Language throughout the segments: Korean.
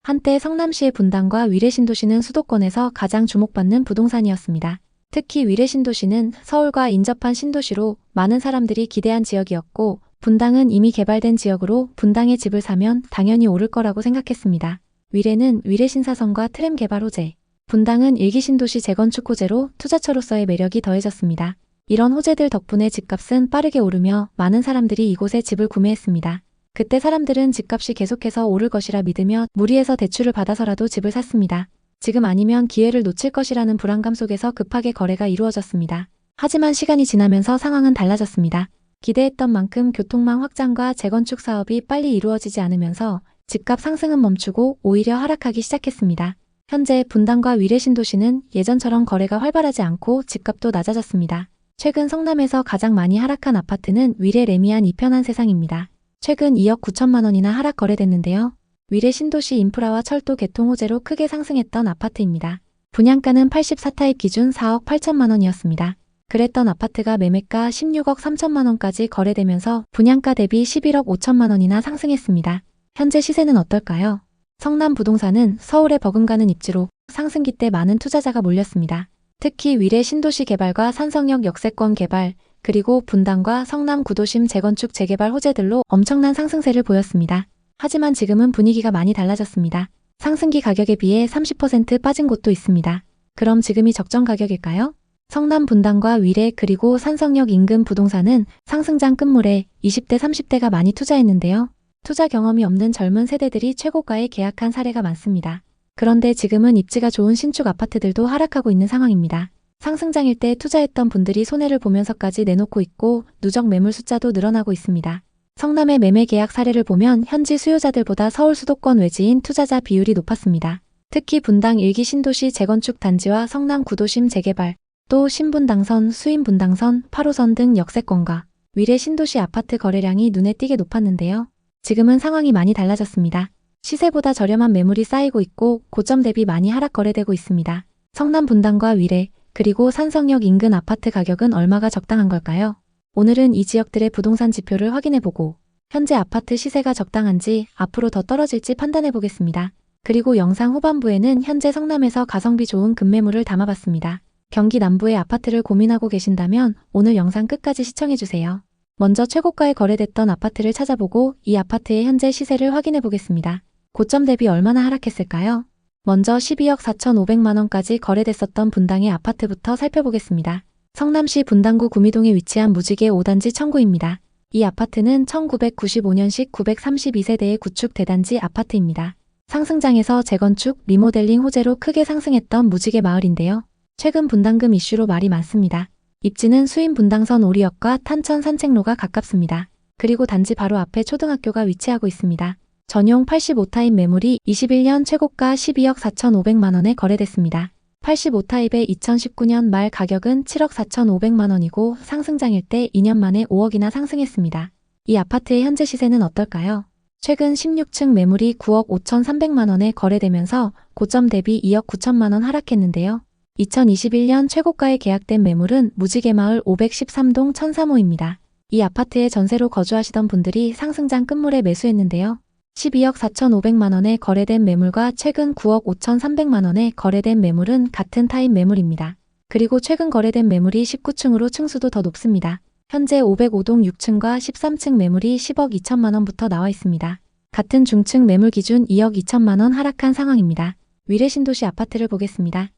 한때 성남시의 분당과 위례신도시는 수도권에서 가장 주목받는 부동산이었습니다. 특히 위례신도시는 서울과 인접한 신도시로 많은 사람들이 기대한 지역이었고, 분당은 이미 개발된 지역으로 분당에 집을 사면 당연히 오를 거라고 생각했습니다. 위례는 위례신사선과 트램 개발 호재, 분당은 일기 신도시 재건축 호재로 투자처로서의 매력이 더해졌습니다. 이런 호재들 덕분에 집값은 빠르게 오르며 많은 사람들이 이곳에 집을 구매했습니다. 그때 사람들은 집값이 계속해서 오를 것이라 믿으며 무리해서 대출을 받아서라도 집을 샀습니다. 지금 아니면 기회를 놓칠 것이라는 불안감 속에서 급하게 거래가 이루어졌습니다. 하지만 시간이 지나면서 상황은 달라졌습니다. 기대했던 만큼 교통망 확장과 재건축 사업이 빨리 이루어지지 않으면서 집값 상승은 멈추고 오히려 하락하기 시작했습니다. 현재 분당과 위례신도시는 예전처럼 거래가 활발하지 않고 집값도 낮아졌습니다. 최근 성남에서 가장 많이 하락한 아파트는 위례 레미안 이편한 세상입니다. 최근 2억 9천만 원이나 하락 거래됐는데요. 위례 신도시 인프라와 철도 개통 호재로 크게 상승했던 아파트입니다. 분양가는 84타입 기준 4억 8천만 원이었습니다. 그랬던 아파트가 매매가 16억 3천만 원까지 거래되면서 분양가 대비 11억 5천만 원이나 상승했습니다. 현재 시세는 어떨까요? 성남 부동산은 서울에 버금가는 입지로 상승기 때 많은 투자자가 몰렸습니다. 특히 위례 신도시 개발과 산성역 역세권 개발, 그리고 분당과 성남 구도심 재건축 재개발 호재들로 엄청난 상승세를 보였습니다. 하지만 지금은 분위기가 많이 달라졌습니다. 상승기 가격에 비해 30% 빠진 곳도 있습니다. 그럼 지금이 적정 가격일까요? 성남 분당과 위례 그리고 산성역 인근 부동산은 상승장 끝물에 20대 30대가 많이 투자했는데요. 투자 경험이 없는 젊은 세대들이 최고가에 계약한 사례가 많습니다. 그런데 지금은 입지가 좋은 신축 아파트들도 하락하고 있는 상황입니다. 상승장일 때 투자했던 분들이 손해를 보면서까지 내놓고 있고 누적 매물 숫자도 늘어나고 있습니다. 성남의 매매 계약 사례를 보면 현지 수요자들보다 서울 수도권 외지인 투자자 비율이 높았습니다. 특히 분당 일기 신도시 재건축 단지와 성남 구도심 재개발, 또 신분당선, 수인분당선, 8호선 등 역세권과 위례 신도시 아파트 거래량이 눈에 띄게 높았는데요. 지금은 상황이 많이 달라졌습니다. 시세보다 저렴한 매물이 쌓이고 있고 고점 대비 많이 하락 거래되고 있습니다. 성남 분당과 위례, 그리고 산성역 인근 아파트 가격은 얼마가 적당한 걸까요? 오늘은 이 지역들의 부동산 지표를 확인해보고 현재 아파트 시세가 적당한지 앞으로 더 떨어질지 판단해보겠습니다. 그리고 영상 후반부에는 현재 성남에서 가성비 좋은 급매물을 담아봤습니다. 경기 남부의 아파트를 고민하고 계신다면 오늘 영상 끝까지 시청해주세요. 먼저 최고가에 거래됐던 아파트를 찾아보고 이 아파트의 현재 시세를 확인해보겠습니다. 고점 대비 얼마나 하락했을까요? 먼저 12억 4,500만 원까지 거래됐었던 분당의 아파트부터 살펴보겠습니다. 성남시 분당구 구미동에 위치한 무지개 5단지 청구입니다. 이 아파트는 1995년식 932세대의 구축 대단지 아파트입니다. 상승장에서 재건축, 리모델링 호재로 크게 상승했던 무지개 마을인데요. 최근 분당금 이슈로 말이 많습니다. 입지는 수인 분당선 오리역과 탄천 산책로가 가깝습니다. 그리고 단지 바로 앞에 초등학교가 위치하고 있습니다. 전용 85타입 매물이 21년 최고가 12억 4,500만 원에 거래됐습니다. 85타입의 2019년 말 가격은 7억 4,500만 원이고 상승장일 때 2년 만에 5억이나 상승했습니다. 이 아파트의 현재 시세는 어떨까요? 최근 16층 매물이 9억 5,300만 원에 거래되면서 고점 대비 2억 9천만 원 하락했는데요. 2021년 최고가에 계약된 매물은 무지개마을 513동 1003호입니다. 이 아파트에 전세로 거주하시던 분들이 상승장 끝물에 매수했는데요. 12억 4,500만 원에 거래된 매물과 최근 9억 5,300만 원에 거래된 매물은 같은 타입 매물입니다. 그리고 최근 거래된 매물이 19층으로 층수도 더 높습니다. 현재 505동 6층과 13층 매물이 10억 2천만 원부터 나와 있습니다. 같은 중층 매물 기준 2억 2천만 원 하락한 상황입니다. 위례 신도시 아파트를 보겠습니다.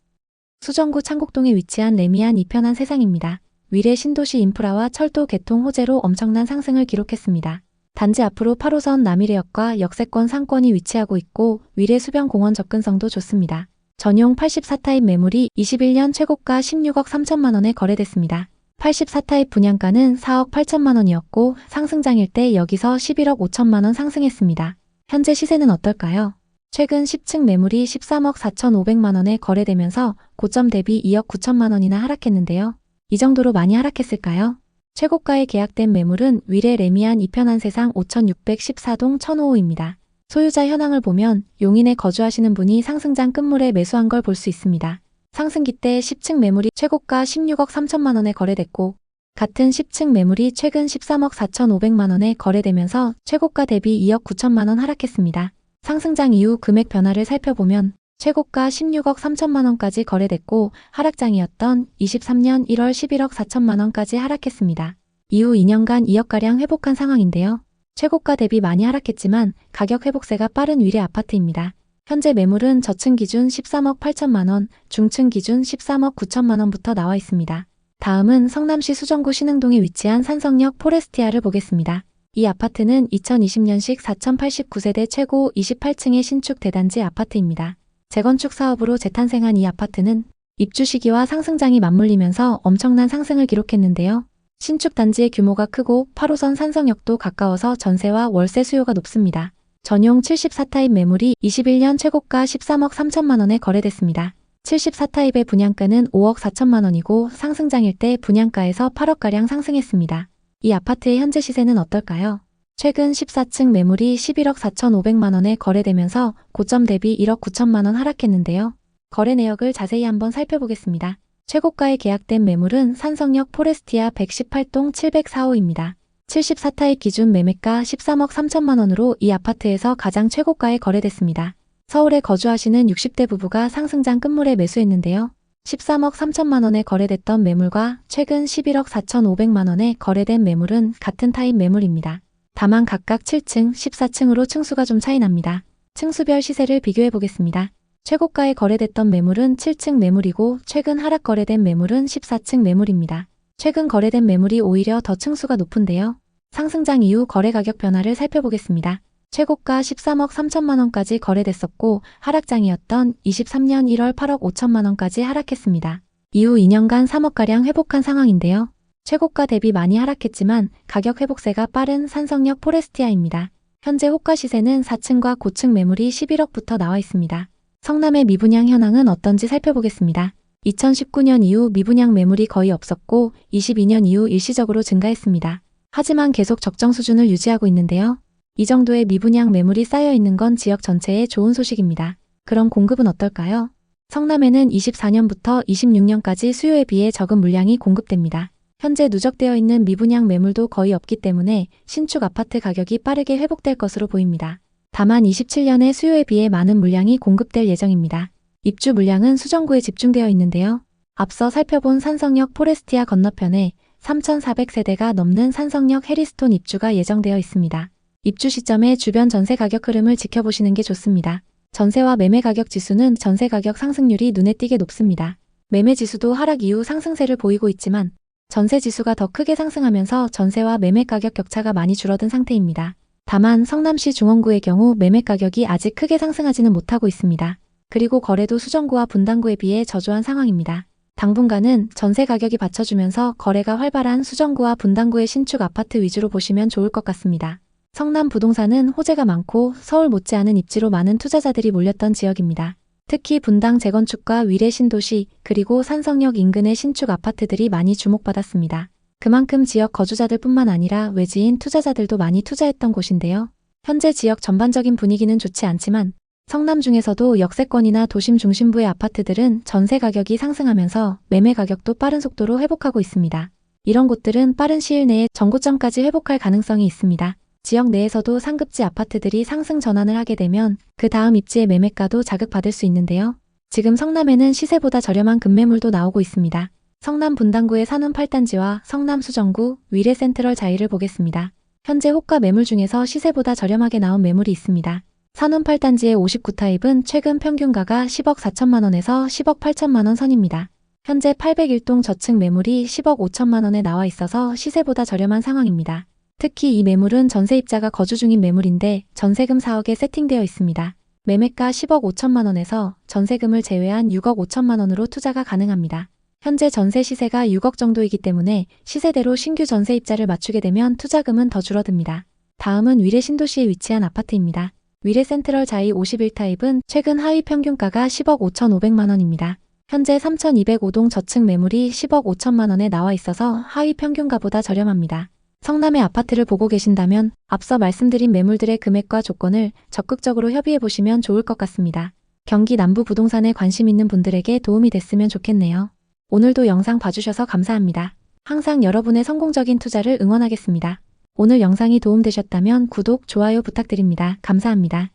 수정구 창곡동에 위치한 레미안 이편한 세상입니다. 위례 신도시 인프라와 철도 개통 호재로 엄청난 상승을 기록했습니다. 단지 앞으로 8호선 남위례역과 역세권 상권이 위치하고 있고 위례 수변공원 접근성도 좋습니다. 전용 84타입 매물이 21년 최고가 16억 3천만 원에 거래됐습니다. 84타입 분양가는 4억 8천만 원이었고 상승장일 때 여기서 11억 5천만 원 상승했습니다. 현재 시세는 어떨까요? 최근 10층 매물이 13억 4,500만 원에 거래되면서 고점 대비 2억 9천만 원이나 하락했는데요. 이 정도로 많이 하락했을까요? 최고가에 계약된 매물은 위례 레미안 이편한 세상 5614동 1005호입니다. 소유자 현황을 보면 용인에 거주하시는 분이 상승장 끝물에 매수한 걸 볼 수 있습니다. 상승기 때 10층 매물이 최고가 16억 3천만 원에 거래됐고 같은 10층 매물이 최근 13억 4,500만 원에 거래되면서 최고가 대비 2억 9천만 원 하락했습니다. 상승장 이후 금액 변화를 살펴보면 최고가 16억 3천만 원까지 거래됐고 하락장이었던 23년 1월 11억 4천만 원까지 하락했습니다. 이후 2년간 2억가량 회복한 상황인데요. 최고가 대비 많이 하락했지만 가격 회복세가 빠른 위례 아파트입니다. 현재 매물은 저층 기준 13억 8천만 원, 중층 기준 13억 9천만 원부터 나와 있습니다. 다음은 성남시 수정구 신흥동에 위치한 산성역 포레스티아를 보겠습니다. 이 아파트는 2020년식 4089세대 최고 28층의 신축 대단지 아파트입니다. 재건축 사업으로 재탄생한 이 아파트는 입주 시기와 상승장이 맞물리면서 엄청난 상승을 기록했는데요. 신축 단지의 규모가 크고 8호선 산성역도 가까워서 전세와 월세 수요가 높습니다. 전용 74타입 매물이 21년 최고가 13억 3천만 원에 거래됐습니다. 74타입의 분양가는 5억 4천만 원이고 상승장일 때 분양가에서 8억가량 상승했습니다. 이 아파트의 현재 시세는 어떨까요? 최근 14층 매물이 11억 4천5백만 원에 거래되면서 고점 대비 1억 9천만 원 하락했는데요. 거래 내역을 자세히 한번 살펴보겠습니다. 최고가에 계약된 매물은 산성역 포레스티아 118동 704호입니다. 74타입 기준 매매가 13억 3천만 원으로 이 아파트에서 가장 최고가에 거래됐습니다. 서울에 거주하시는 60대 부부가 상승장 끝물에 매수했는데요. 13억 3천만 원에 거래됐던 매물과 최근 11억 4천5백만 원에 거래된 매물은 같은 타입 매물입니다. 다만 각각 7층, 14층으로 층수가 좀 차이 납니다. 층수별 시세를 비교해 보겠습니다. 최고가에 거래됐던 매물은 7층 매물이고 최근 하락 거래된 매물은 14층 매물입니다. 최근 거래된 매물이 오히려 더 층수가 높은데요. 상승장 이후 거래 가격 변화를 살펴보겠습니다. 최고가 13억 3천만 원까지 거래됐었고 하락장이었던 23년 1월 8억 5천만 원까지 하락했습니다. 이후 2년간 3억가량 회복한 상황인데요. 최고가 대비 많이 하락했지만 가격 회복세가 빠른 산성역 포레스티아입니다. 현재 호가 시세는 4층과 고층 매물이 11억부터 나와 있습니다. 성남의 미분양 현황은 어떤지 살펴보겠습니다. 2019년 이후 미분양 매물이 거의 없었고 22년 이후 일시적으로 증가했습니다. 하지만 계속 적정 수준을 유지하고 있는데요. 이 정도의 미분양 매물이 쌓여 있는 건 지역 전체에 좋은 소식입니다. 그럼 공급은 어떨까요? 성남에는 24년부터 26년까지 수요에 비해 적은 물량이 공급됩니다. 현재 누적되어 있는 미분양 매물도 거의 없기 때문에 신축 아파트 가격이 빠르게 회복될 것으로 보입니다. 다만 27년에 수요에 비해 많은 물량이 공급될 예정입니다. 입주 물량은 수정구에 집중되어 있는데요. 앞서 살펴본 산성역 포레스티아 건너편에 3,400세대가 넘는 산성역 해리스톤 입주가 예정되어 있습니다. 입주 시점에 주변 전세 가격 흐름을 지켜보시는 게 좋습니다. 전세와 매매 가격 지수는 전세 가격 상승률이 눈에 띄게 높습니다. 매매 지수도 하락 이후 상승세를 보이고 있지만 전세 지수가 더 크게 상승하면서 전세와 매매 가격 격차가 많이 줄어든 상태입니다. 다만 성남시 중원구의 경우 매매 가격이 아직 크게 상승하지는 못하고 있습니다. 그리고 거래도 수정구와 분당구에 비해 저조한 상황입니다. 당분간은 전세 가격이 받쳐주면서 거래가 활발한 수정구와 분당구의 신축 아파트 위주로 보시면 좋을 것 같습니다. 성남 부동산은 호재가 많고 서울 못지않은 입지로 많은 투자자들이 몰렸던 지역입니다. 특히 분당 재건축과 위례 신도시 그리고 산성역 인근의 신축 아파트들이 많이 주목받았습니다. 그만큼 지역 거주자들 뿐만 아니라 외지인 투자자들도 많이 투자했던 곳인데요. 현재 지역 전반적인 분위기는 좋지 않지만 성남 중에서도 역세권이나 도심 중심부의 아파트들은 전세 가격이 상승하면서 매매 가격도 빠른 속도로 회복하고 있습니다. 이런 곳들은 빠른 시일 내에 정고점까지 회복할 가능성이 있습니다. 지역 내에서도 상급지 아파트들이 상승 전환을 하게 되면 그 다음 입지의 매매가도 자극받을 수 있는데요. 지금 성남에는 시세보다 저렴한 급매물도 나오고 있습니다. 성남 분당구의 산운 8단지와 성남 수정구, 위례 센트럴 자이를 보겠습니다. 현재 호가 매물 중에서 시세보다 저렴하게 나온 매물이 있습니다. 산운 8단지의 59타입은 최근 평균가가 10억 4천만 원에서 10억 8천만 원 선입니다. 현재 801동 저층 매물이 10억 5천만 원에 나와 있어서 시세보다 저렴한 상황입니다. 특히 이 매물은 전세입자가 거주 중인 매물인데 전세금 4억에 세팅되어 있습니다. 매매가 10억 5천만 원에서 전세금을 제외한 6억 5천만 원으로 투자가 가능합니다. 현재 전세 시세가 6억 정도이기 때문에 시세대로 신규 전세입자를 맞추게 되면 투자금은 더 줄어듭니다. 다음은 위례 신도시에 위치한 아파트입니다. 위례 센트럴 자이 51타입은 최근 하위 평균가가 10억 5,500만 원입니다. 현재 3,205동 저층 매물이 10억 5천만 원에 나와 있어서 하위 평균가보다 저렴합니다. 성남의 아파트를 보고 계신다면 앞서 말씀드린 매물들의 금액과 조건을 적극적으로 협의해 보시면 좋을 것 같습니다. 경기 남부 부동산에 관심 있는 분들에게 도움이 됐으면 좋겠네요. 오늘도 영상 봐주셔서 감사합니다. 항상 여러분의 성공적인 투자를 응원하겠습니다. 오늘 영상이 도움되셨다면 구독, 좋아요 부탁드립니다. 감사합니다.